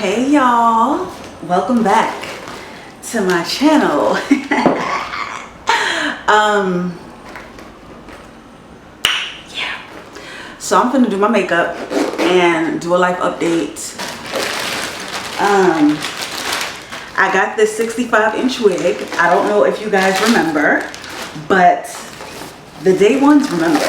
Hey y'all, welcome back to my channel. Yeah, so I'm gonna do my makeup and do a life update. I got this 65-inch wig. I don't know if you guys remember, but the day ones remember.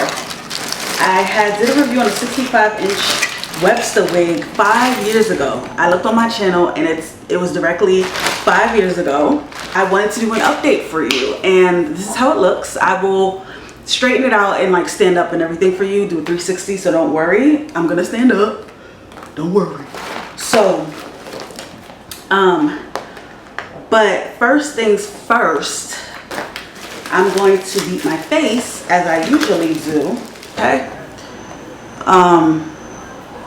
I did a review on a 65-inch Webster wig 5 years ago. I looked on my channel and it was directly 5 years ago. I wanted to do an update for you, and this is how it looks. I will straighten it out and like stand up and everything for you, do a 360, so don't worry. I'm gonna stand up, don't worry. So but first things first, I'm going to beat my face as I usually do. Okay,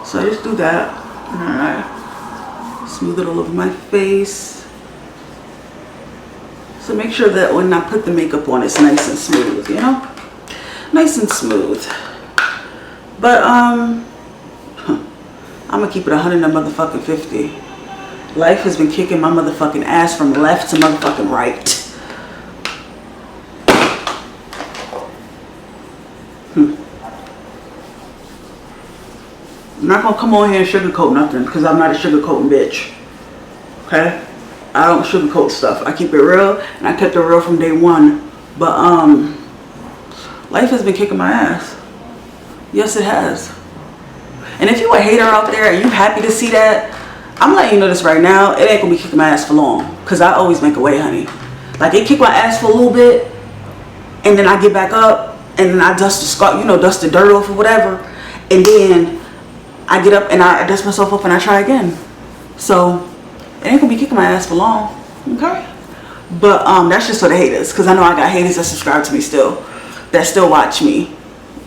so I just do that and then I smooth it all over my face. So make sure that when I put the makeup on, it's nice and smooth, you know? Nice and smooth. But I'm gonna keep it 150. Life has been kicking my motherfucking ass from left to motherfucking right. I'm not gonna come on here and sugarcoat nothing, because I'm not a sugarcoating bitch. Okay? I don't sugarcoat stuff. I keep it real, and I kept it real from day one. But life has been kicking my ass. Yes, it has. And if you a hater out there and you happy to see that, I'm letting you know this right now, it ain't gonna be kicking my ass for long, because I always make a way, honey. Like, it kicked my ass for a little bit, and then I get back up, and then I dust the scar, dust the dirt off or whatever, and then I get up and I dust myself up and I try again. So it ain't gonna be kicking my ass for long, okay? But that's just for the haters, because I know I got haters that subscribe to me still, that still watch me,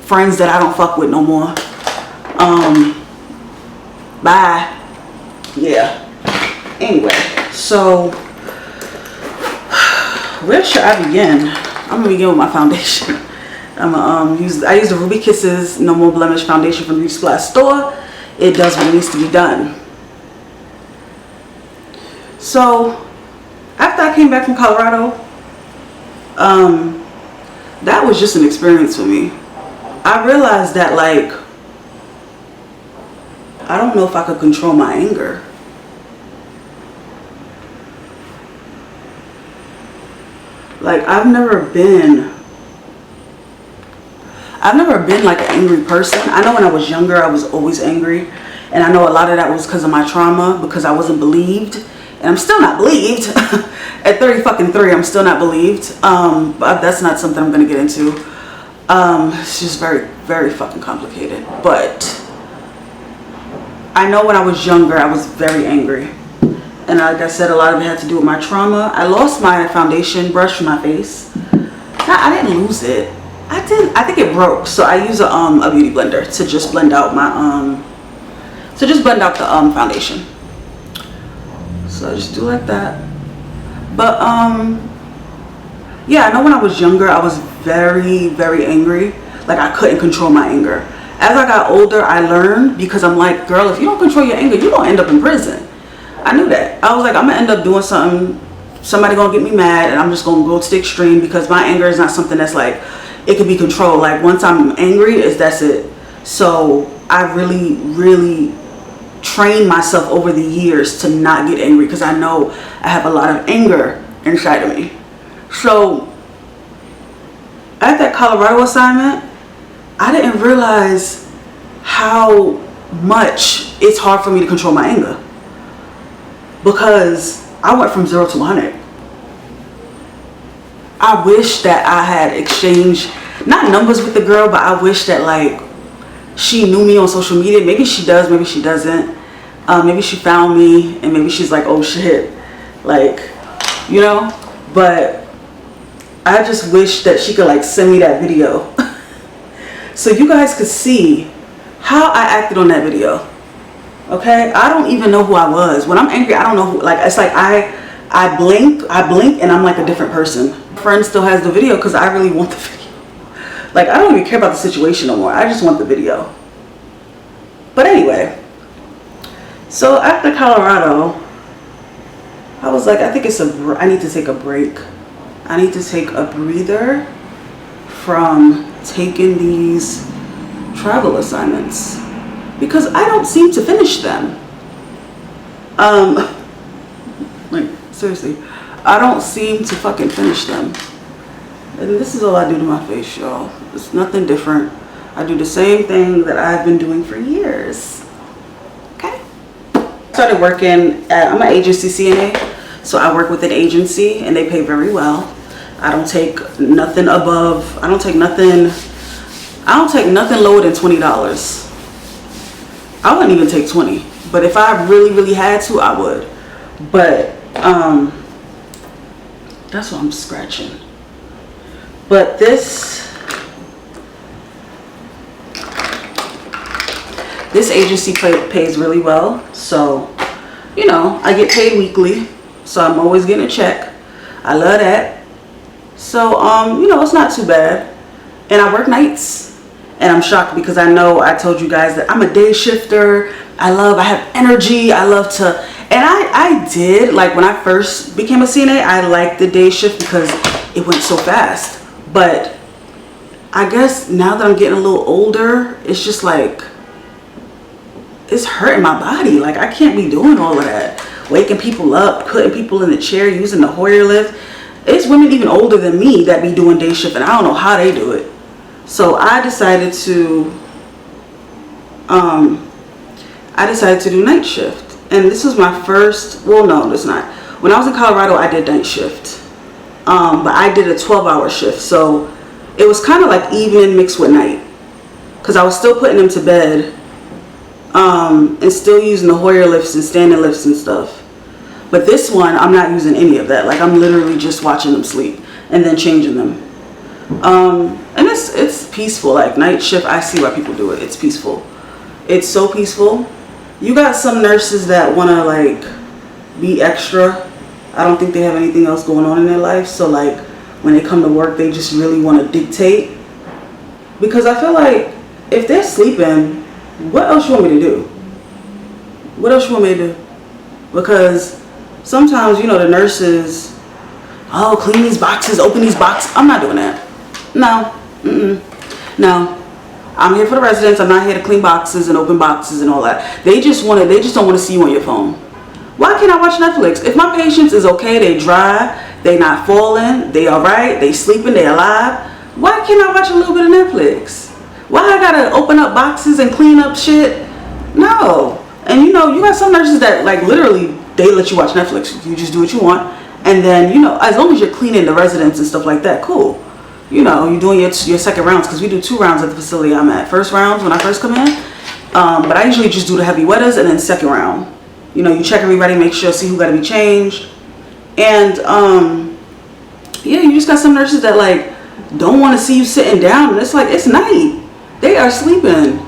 friends that I don't fuck with no more. Bye. Yeah. Anyway, so where should I begin? I'm gonna begin with my foundation. I use the Ruby Kisses No More Blemish foundation from the Beauty Supply store. It does what it needs to be done. So after I came back from Colorado, that was just an experience for me. I realized that, like, I don't know if I could control my anger. Like, I've never been like an angry person. I know when I was younger, I was always angry. And I know a lot of that was because of my trauma, because I wasn't believed. And I'm still not believed. At 30-fucking-3, I'm still not believed. But that's not something I'm going to get into. It's just very, very fucking complicated. But I know when I was younger, I was very angry. And like I said, a lot of it had to do with my trauma. I lost my foundation brush from my face. I didn't lose it. I think it broke. So I use a beauty blender to just blend out my the foundation. So I just do like that. But yeah, I know when I was younger, I was very, very angry. Like, I couldn't control my anger. As I got older, I learned, because I'm like, girl, if you don't control your anger, you're gonna end up in prison. I knew that. I was like, I'm gonna end up doing something, somebody gonna get me mad, and I'm just gonna go to the extreme, because my anger is not something that's like, it can be controlled. Like, once I'm angry, that's it. So I really, really trained myself over the years to not get angry, because I know I have a lot of anger inside of me. So at that Colorado assignment, I didn't realize how much it's hard for me to control my anger, because I went from 0 to 100. I wish that I had exchanged, not numbers with the girl, but I wish that, like, she knew me on social media. Maybe she does, maybe she doesn't. Maybe she found me and maybe she's like, oh shit, like, but I just wish that she could, like, send me that video so you guys could see how I acted on that video. Okay, I don't even know who I was when I'm angry. I don't know who. Like, it's like I blink and I'm like a different person. My friend still has the video because I really want the video. Like, I don't even care about the situation no more. I just want the video. But anyway, So after Colorado, I was like, I think I need to take a break. I need to take a breather from taking these travel assignments because I don't seem to finish them. Like, seriously, I don't seem to fucking finish them. And this is all I do to my face, y'all. It's nothing different. I do the same thing that I've been doing for years. Okay? Started working I'm an agency CNA, so I work with an agency and they pay very well. I don't take nothing above, I don't take nothing lower than $20. I wouldn't even take 20, but if I really had to, I would. But that's what I'm scratching. But this agency pays really well, so you know, I get paid weekly, so I'm always getting a check. I love that. So you know, it's not too bad. And I work nights, and I'm shocked because I know I told you guys that I'm a day shifter. I have energy. I love to, and I did, like when I first became a CNA, I liked the day shift because it went so fast. But I guess now that I'm getting a little older, it's just like, it's hurting my body. Like, I can't be doing all of that. Waking people up, putting people in the chair, using the Hoyer lift. It's women even older than me that be doing day shift, and I don't know how they do it. So I decided to do night shift. And this was my first, well, no, it's not. When I was in Colorado, I did night shift. But I did a 12-hour shift. So it was kind of like evening mixed with night. Because I was still putting them to bed. And still using the Hoyer lifts and standing lifts and stuff. But this one, I'm not using any of that. Like, I'm literally just watching them sleep and then changing them. And it's peaceful. Like, night shift, I see why people do it. It's peaceful. It's so peaceful. You got some nurses that want to, like, be extra. I don't think they have anything else going on in their life. So, like, when they come to work, they just really want to dictate. Because I feel like if they're sleeping, what else you want me to do? What else you want me to do? Because sometimes, you know, the nurses, oh, clean these boxes, open these boxes. I'm not doing that. No. No. I'm here for the residents. I'm not here to clean boxes and open boxes and all that. They just don't want to see you on your phone. Why can't I watch Netflix? If my patients is okay, they dry, they not falling, they all right, they sleeping, they alive, why can't I watch a little bit of Netflix? Why I gotta open up boxes and clean up shit? No. And you know, you got some nurses that, like, literally, they let you watch Netflix. You just do what you want. And then, you know, as long as you're cleaning the residents and stuff like that, cool. You know, you're doing your second rounds, because we do 2 rounds at the facility I'm at. First rounds when I first come in. But I usually just do the heavy wetters, and then second round. You know, you check everybody, make sure, see who got to be changed. And, yeah, you just got some nurses that, like, don't want to see you sitting down. And it's like, it's night. They are sleeping.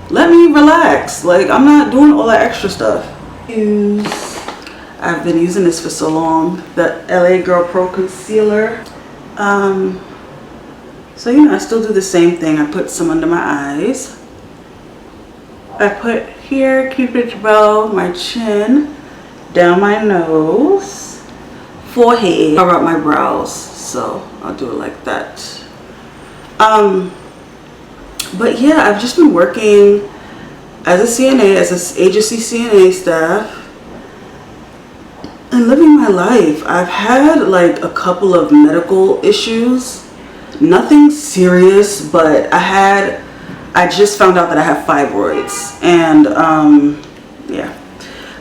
Let me relax. Like, I'm not doing all that extra stuff. I've been using this for so long. The LA Girl Pro Concealer. So, you know, I still do the same thing. I put some under my eyes. I put here, Cupid's bow, my chin, down my nose, forehead, cover up my brows. So I'll do it like that. But yeah, I've just been working as a CNA, as an agency CNA staff, and living my life. I've had like a couple of medical issues, nothing serious, but I just found out that I have fibroids, and yeah,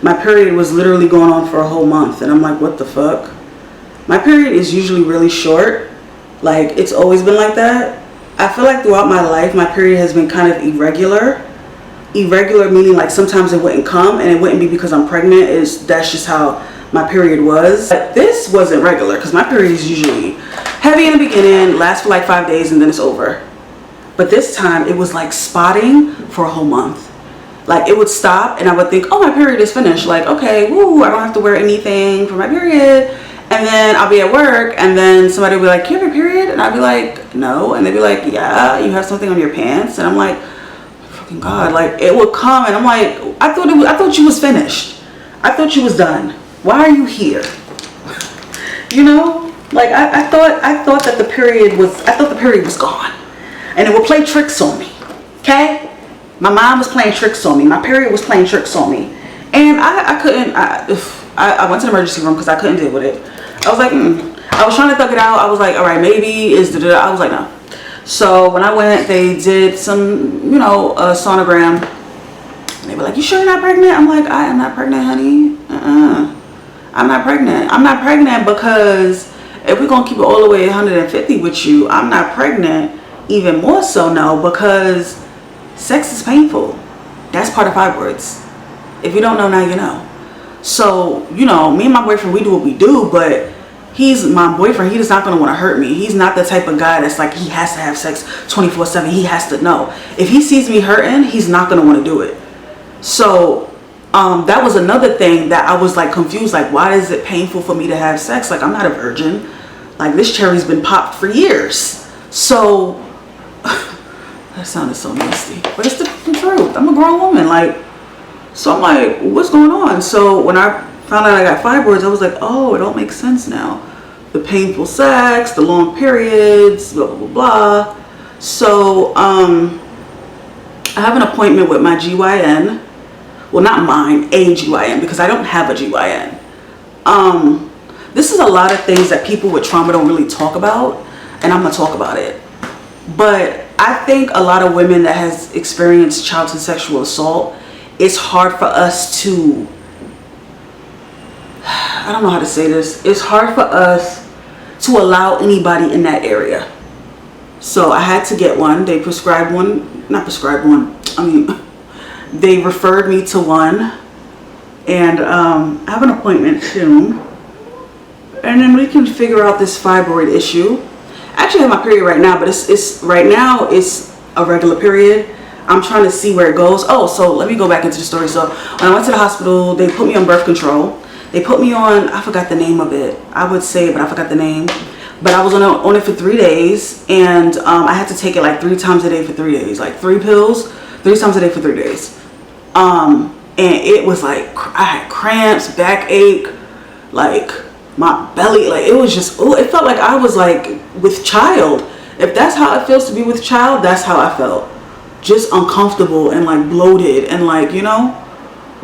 my period was literally going on for a whole month, and I'm like, what the fuck? My period is usually really short, like it's always been like that. I feel like throughout my life, my period has been kind of irregular. Irregular meaning like sometimes it wouldn't come, and it wouldn't be because I'm pregnant. That's just how my period was. But this wasn't regular, because my period is usually heavy in the beginning, lasts for like 5 days, and then it's over. But this time it was like spotting for a whole month. Like it would stop and I would think, oh, my period is finished. Like, okay, woo, I don't have to wear anything for my period. And then I'll be at work and then somebody will be like, you have a period? And I'll be like, no. And they'd be like, yeah, you have something on your pants. And I'm like, fucking God, like it would come and I'm like, I thought you was finished. I thought you was done. Why are you here? You know, like I thought that the period was gone, and it would play tricks on me. Okay, my mind was playing tricks on me. My period was playing tricks on me, and I couldn't. I went to the emergency room because I couldn't deal with it. I was like, I was trying to thug it out. I was like, all right, maybe is the. I was like, no. So when I went, they did some, you know, sonogram. And they were like, you sure you're not pregnant? I'm like, I am not pregnant, honey. I'm not pregnant. I'm not pregnant because if we're going to keep it all the way 150 with you, I'm not pregnant. Even more so no, because sex is painful. That's part of fibroids. If you don't know, now you know. So, you know, me and my boyfriend, we do what we do, but he's my boyfriend. He is not going to want to hurt me. He's not the type of guy that's like, he has to have sex 24/7. He has to know. If he sees me hurting, he's not going to want to do it. So that was another thing that I was like confused. Like, why is it painful for me to have sex? Like, I'm not a virgin. Like, this cherry's been popped for years. So that sounded so nasty, but it's the truth. I'm a grown woman. Like, so I'm like, what's going on? So when I found out I got fibroids, I was like, oh, it all makes sense now. The painful sex, the long periods, blah, blah, blah, blah. So I have an appointment with my GYN. Well, not mine, a GYN, because I don't have a GYN. This is a lot of things that people with trauma don't really talk about, and I'm gonna talk about it. But I think a lot of women that has experienced childhood sexual assault, it's hard for us to, I don't know how to say this. It's hard for us to allow anybody in that area. So I had to get one. They prescribed one, not prescribed one. I mean, they referred me to one, and I have an appointment soon. And then we can figure out this fibroid issue. I actually have my period right now, but it's right now it's a regular period. I'm trying to see where it goes. Oh, so let me go back into the story. So when I went to the hospital, they put me on birth control. They put me on, I forgot the name of it. I would say it, but I forgot the name. But I was on it for 3 days, and I had to take it like 3 times a day for 3 days. Like 3 pills, 3 times a day for 3 days. And it was like, I had cramps, backache, like my belly, like it was just, oh, it felt like I was like with child. If that's how it feels to be with child, that's how I felt. Just uncomfortable and like bloated and like, you know.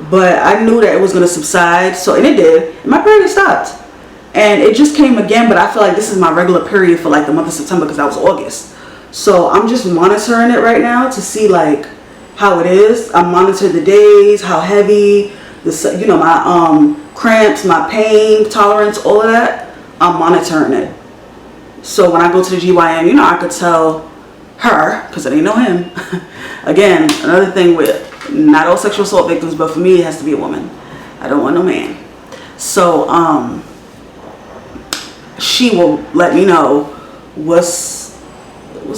But I knew that it was going to subside, so, and it did, and my period stopped. And it just came again, but I feel like this is my regular period for like the month of September because that was August. So I'm just monitoring it right now to see like how it is. I monitor the days, how heavy, the, you know, my cramps, my pain tolerance, all of that. I'm monitoring it. So when I go to the GYN, you know, I could tell her, because I didn't know him. Again, another thing with not all sexual assault victims, but for me it has to be a woman. I don't want no man. So she will let me know what's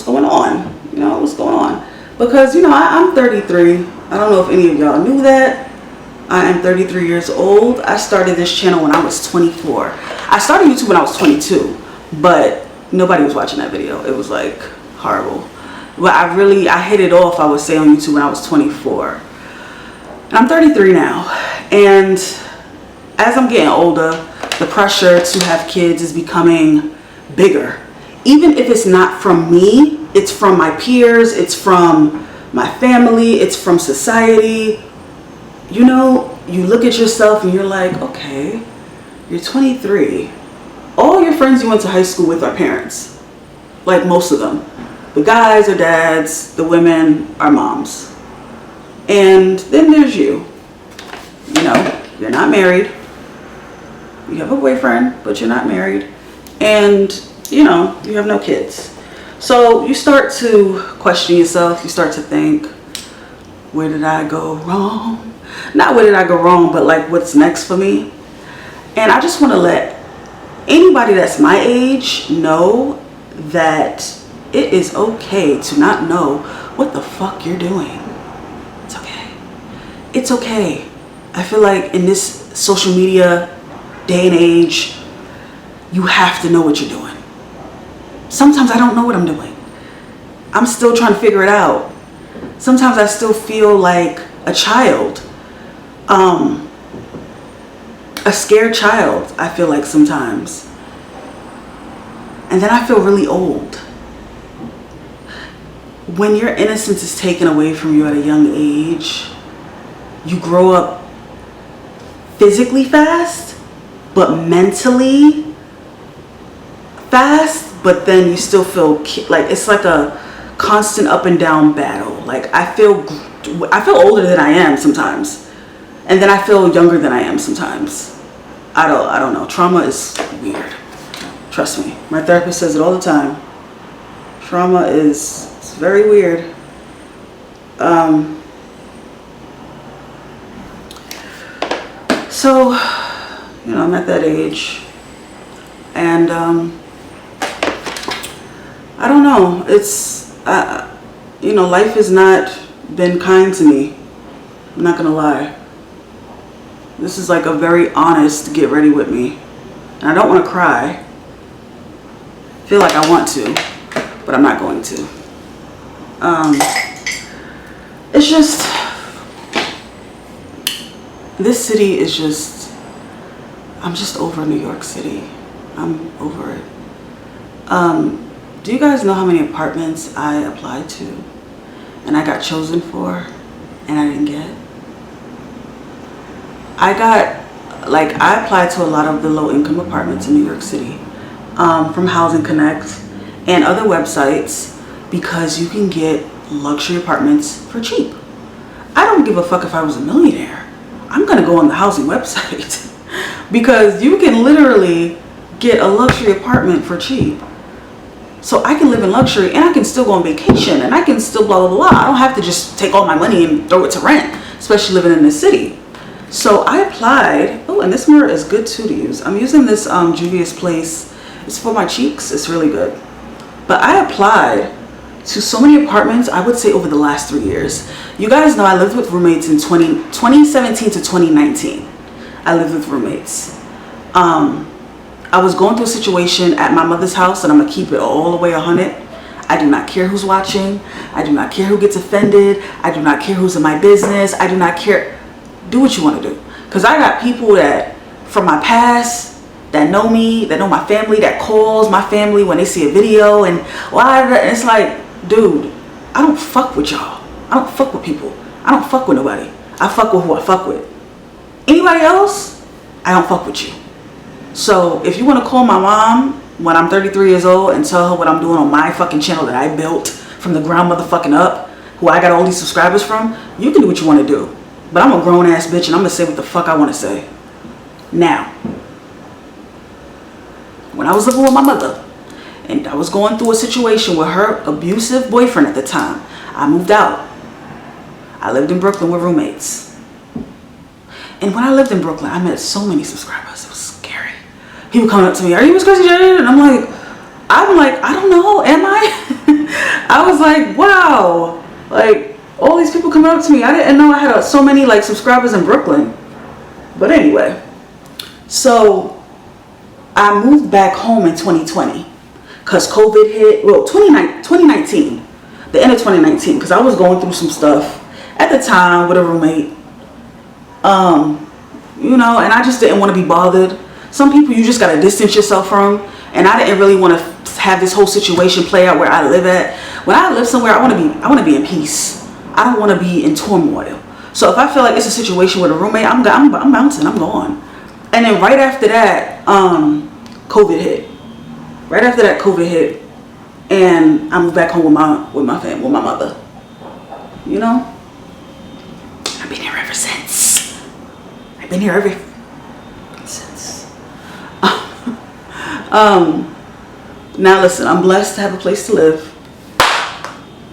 going on, you know, what's going on. Because, you know, I'm 33. I don't know if any of y'all knew that. I am 33 years old. I started this channel when I was 24. I started YouTube when I was 22, but nobody was watching that video. It was like horrible. But I hit it off, I would say, on YouTube when I was 24. And I'm 33 now. And as I'm getting older, the pressure to have kids is becoming bigger. Even if it's not from me, it's from my peers, it's from my family, it's from society. You know, you look at yourself and you're like, okay, you're 23. All your friends you went to high school with are parents. Like most of them. The guys are dads, the women are moms. And then there's you. You know, you're not married. You have a boyfriend, but you're not married. And, you know, you have no kids. So you start to question yourself. You start to think, where did I go wrong? Not where did I go wrong, but like what's next for me? And I just want to let anybody that's my age know that it is okay to not know what the fuck you're doing. It's okay. It's okay. I feel like in this social media day and age, you have to know what you're doing. Sometimes I don't know what I'm doing. I'm still trying to figure it out. sometimes I still feel like a child. A scared child, I feel like sometimes. And then I feel really old. When your innocence is taken away from you at a young age, you grow up physically fast, but mentally fast, but then you still feel like it's like a constant up and down battle. Like I feel older than I am sometimes, and then I feel younger than I am sometimes. I don't know. Trauma is weird. Trust me. My therapist says it all the time. Trauma is very weird. So, you know, I'm at that age, and I don't know. It's you know, life has not been kind to me. I'm not gonna lie. This is like a very honest get ready with me. And I don't want to cry. I feel like I want to, but I'm not going to. It's just, this city is just, I'm just over New York City. I'm over it. Do you guys know how many apartments I applied to and I got chosen for and I didn't get? I applied to a lot of the low-income apartments in New York City from Housing Connect and other websites because you can get luxury apartments for cheap. I don't give a fuck if I was a millionaire. I'm gonna go on the housing website because you can literally get a luxury apartment for cheap. So I can live in luxury and I can still go on vacation and I can still blah, blah, blah. I don't have to just take all my money and throw it to rent, especially living in the city. So I applied. Oh, and this mirror is good too to use. I'm using this Juvia's Place. It's for my cheeks. It's really good. But I applied to so many apartments, I would say over the last 3 years. You guys know I lived with roommates in 2017 to 2019. I lived with roommates. I was going through a situation at my mother's house, and I'm going to keep it all the way 100. I do not care who's watching. I do not care who gets offended. I do not care who's in my business. I do not care. Do what you want to do. Because I got people that, from my past, that know me, that know my family, that calls my family when they see a video. And it's like, dude, I don't fuck with y'all. I don't fuck with people. I don't fuck with nobody. I fuck with who I fuck with. Anybody else, I don't fuck with you. So if you want to call my mom when I'm 33 years old and tell her what I'm doing on my fucking channel that I built from the ground motherfucking up, who I got all these subscribers from, you can do what you want to do. But I'm a grown ass bitch and I'm going to say what the fuck I want to say. Now, when I was living with my mother and I was going through a situation with her abusive boyfriend at the time, I moved out. I lived in Brooklyn with roommates. And when I lived in Brooklyn, I met so many subscribers. It was scary. People coming up to me, "Are you Miss Crazy Jade?" And I'm like, I don't know, am I? I was like, wow. Like, all these people coming up to me. I didn't know I had so many like subscribers in Brooklyn. But anyway, so I moved back home in 2020 because COVID hit, well, 2019, the end of 2019, because I was going through some stuff at the time with a roommate. You know, and I just didn't want to be bothered. Some people you just got to distance yourself from, and I didn't really want to have this whole situation play out where I live at. When I live somewhere, I want to be in peace. I don't want to be in turmoil. So if I feel like it's a situation with a roommate, I'm bouncing, I'm gone. And then right after that, COVID hit. Right after that, COVID hit, and I moved back home with my family, with my mother. You know, I've been here ever since. I've been here ever since. Now listen, I'm blessed to have a place to live,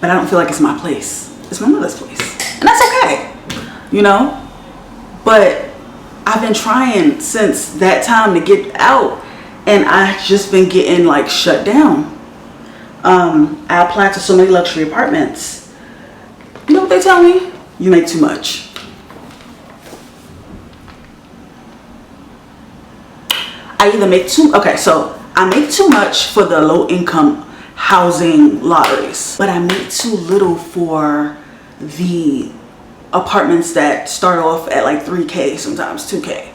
but I don't feel like it's my place. It's my mother's place, and that's okay, you know. But I've been trying since that time to get out, and I've just been getting like shut down. I applied to so many luxury apartments. You know what they tell me? You make too much. I make too much for the low income housing lotteries, but I make too little for the apartments that start off at like 3K, sometimes 2K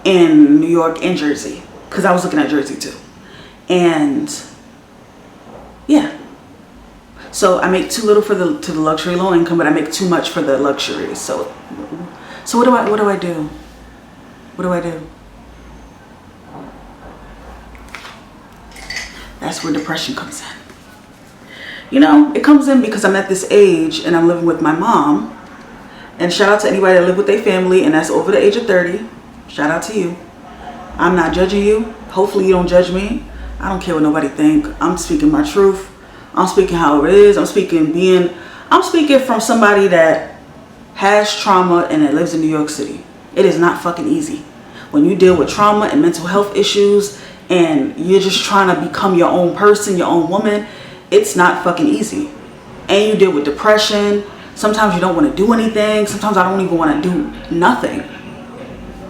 in New York and Jersey, because I was looking at Jersey too. And yeah, so I make too little for the luxury low income, but I make too much for the luxury. So what do I do? What do I do? That's where depression comes in. You know, it comes in because I'm at this age and I'm living with my mom. And shout out to anybody that live with their family and that's over the age of 30. Shout out to you. I'm not judging you. Hopefully you don't judge me. I don't care what nobody think. I'm speaking my truth. I'm speaking how it is. I'm speaking from somebody that has trauma and that lives in New York City. It is not fucking easy. When you deal with trauma and mental health issues and you're just trying to become your own person, your own woman, it's not fucking easy. And you deal with depression. Sometimes you don't want to do anything. Sometimes I don't even want to do nothing.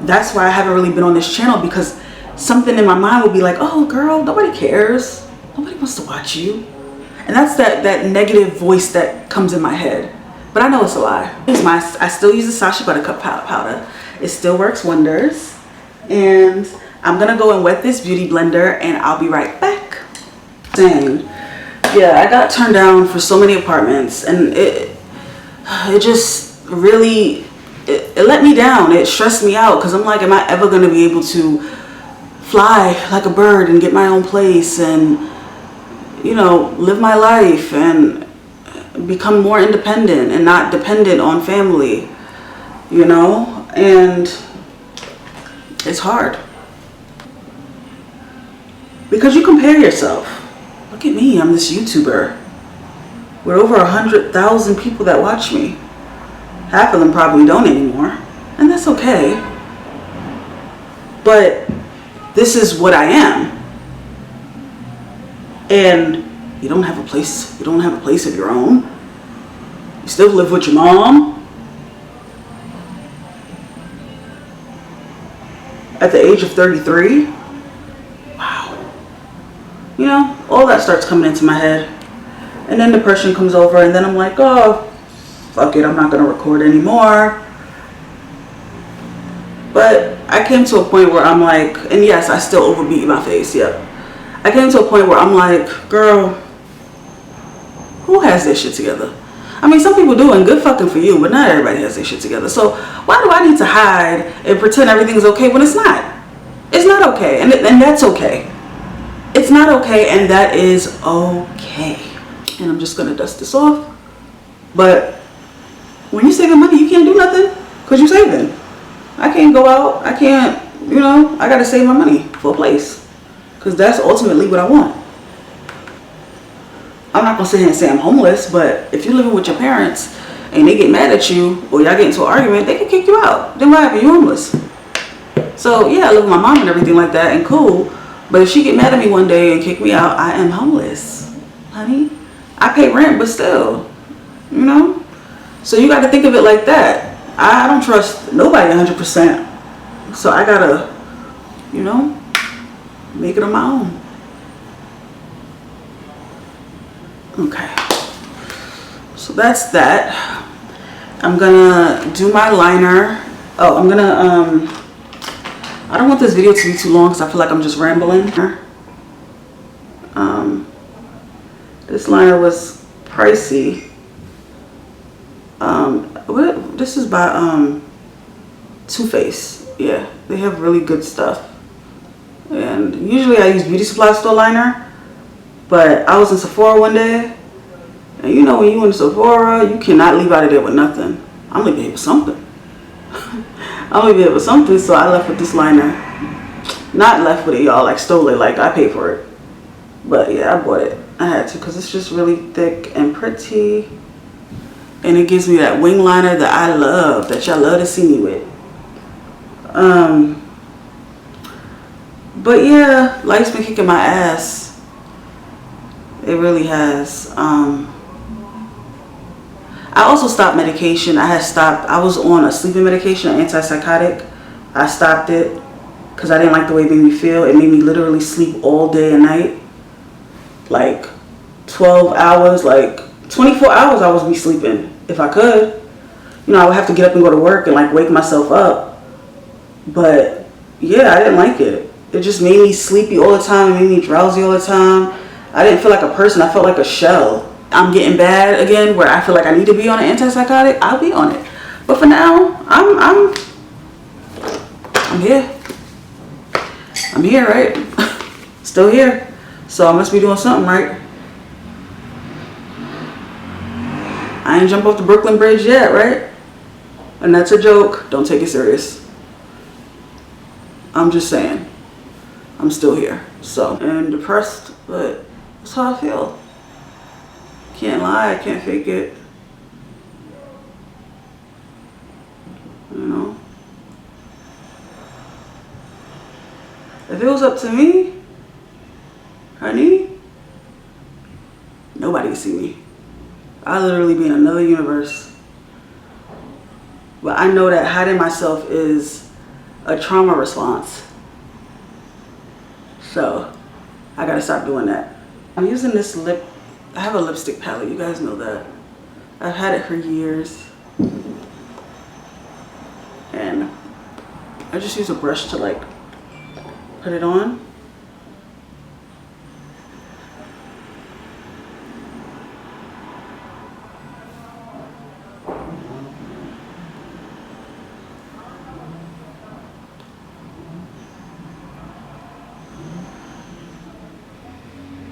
That's why I haven't really been on this channel, because something in my mind will be like, oh girl, nobody cares. Nobody wants to watch you. And that's that negative voice that comes in my head. But I know it's a lie. I still use the Sacha Buttercup powder. It still works wonders. And I'm going to go and wet this beauty blender and I'll be right back. Dang. Yeah, I got turned down for so many apartments and it just really, it let me down. It stressed me out because I'm like, am I ever going to be able to fly like a bird and get my own place and, you know, live my life and become more independent and not dependent on family, you know? And it's hard because you compare yourself. Look at me, I'm this YouTuber with over 100,000 people that watch me. Half of them probably don't anymore, and that's okay. But this is what I am. And you don't have a place, of your own. You still live with your mom. At the age of 33. Wow. You know, all that starts coming into my head. And then depression comes over and then I'm like, oh, fuck it, I'm not gonna record anymore. But I came to a point where I'm like, and yes, I still overbeat my face, yep. I came to a point where I'm like, girl, who has their shit together? I mean, some people do, and good fucking for you, but not everybody has their shit together. So why do I need to hide and pretend everything's okay when it's not? It's not okay, and that's okay. It's not okay, and that is okay. And I'm just gonna dust this off. But when you're saving money, you can't do nothing because you're saving. I can't go out. I can't, you know, I gotta save my money for a place because that's ultimately what I want. I'm not gonna sit here and say I'm homeless, but if you're living with your parents and they get mad at you or y'all get into an argument, they can kick you out. Then what happened? You're homeless. So yeah, I live with my mom and everything like that and cool. But if she get mad at me one day and kick me out, I am homeless, honey. I pay rent, but still, you know? So you got to think of it like that. I don't trust nobody 100%. So I got to, you know, make it on my own. Okay. So that's that. I'm going to do my liner. Oh, I'm going to, I don't want this video to be too long because I feel like I'm just rambling. This liner was pricey. This is by Too Faced. Yeah, they have really good stuff. And usually I use beauty supply store liner, but I was in Sephora one day, and you know when you in Sephora, you cannot leave out of there with nothing. I'm leaving here with something. I'm leaving here with something, so I left with this liner. Not left with it, y'all, like stole it, like I paid for it. But yeah, I bought it. I had to because it's just really thick and pretty. And it gives me that wing liner that I love, that y'all love to see me with. But yeah, life's been kicking my ass. It really has. I also stopped medication. I was on a sleeping medication, an antipsychotic. I stopped it because I didn't like the way it made me feel. It made me literally sleep all day and night. Like 12 hours, like 24 hours I was be sleeping. if I could. You know, I would have to get up and go to work and like wake myself up. But yeah, I didn't like it. It just made me sleepy all the time. It made me drowsy all the time. I didn't feel like a person. I felt like a shell. I'm getting bad again where I feel like I need to be on an antipsychotic. I'll be on it. But for now, I'm here. I'm here, right? Still here. So I must be doing something right. I ain't jump off the Brooklyn Bridge yet, right? And that's a joke. Don't take it serious. I'm just saying. I'm still here. So, and depressed, but that's how I feel. Can't lie, I can't fake it. You know? If it was up to me, honey, nobody would see me. I'd literally be in another universe. But I know that hiding myself is a trauma response. So, I gotta stop doing that. I'm using this lip, I have a lipstick palette, you guys know that. I've had it for years. And I just use a brush to like put it on.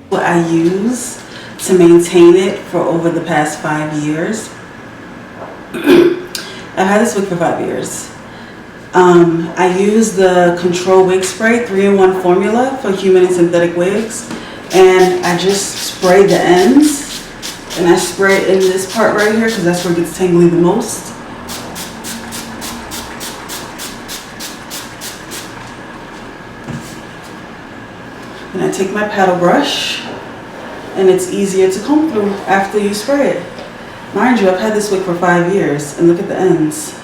What I use to maintain it for over the past 5 years. I've had this wig for 5 years. I use the Control Wig Spray 3-in-1 formula for human and synthetic wigs. And I just spray the ends. And I spray it in this part right here because that's where it gets tangly the most. And I take my paddle brush, and it's easier to comb through after you spray it. Mind you, I've had this wig for 5 years, and look at the ends.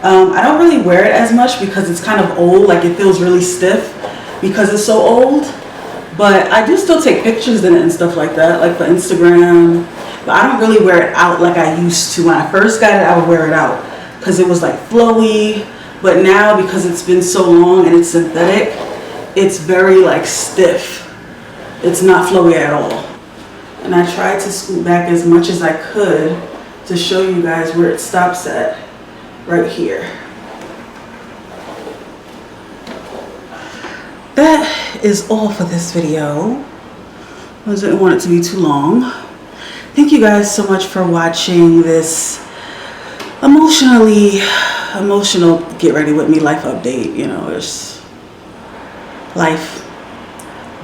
I don't really wear it as much because it's kind of old, like it feels really stiff because it's so old. But I do still take pictures in it and stuff like that, like for Instagram. But I don't really wear it out like I used to. When I first got it, I would wear it out because it was like flowy. But now, because it's been so long and it's synthetic, it's very like stiff. It's not flowy at all. And I tried to scoot back as much as I could to show you guys where it stops at, right here. That is all for this video. I didn't want it to be too long. Thank you guys so much for watching this emotional get ready with me life update. You know, it's life,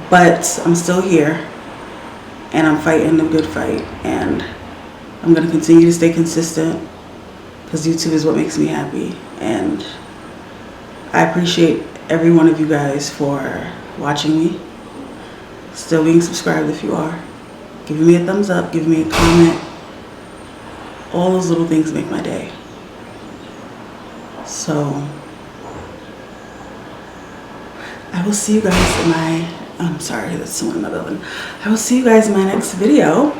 but I'm still here and I'm fighting a good fight, and I'm going to continue to stay consistent because YouTube is what makes me happy. And I appreciate every one of you guys for watching me, still being subscribed if you are, giving me a thumbs up, giving me a comment. All those little things make my day. So I will see you guys in my, I'm sorry, that's someone in my building. I will see you guys in my next video.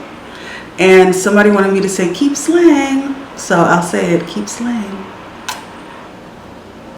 And somebody wanted me to say keep slaying, so I'll say it, keep slaying.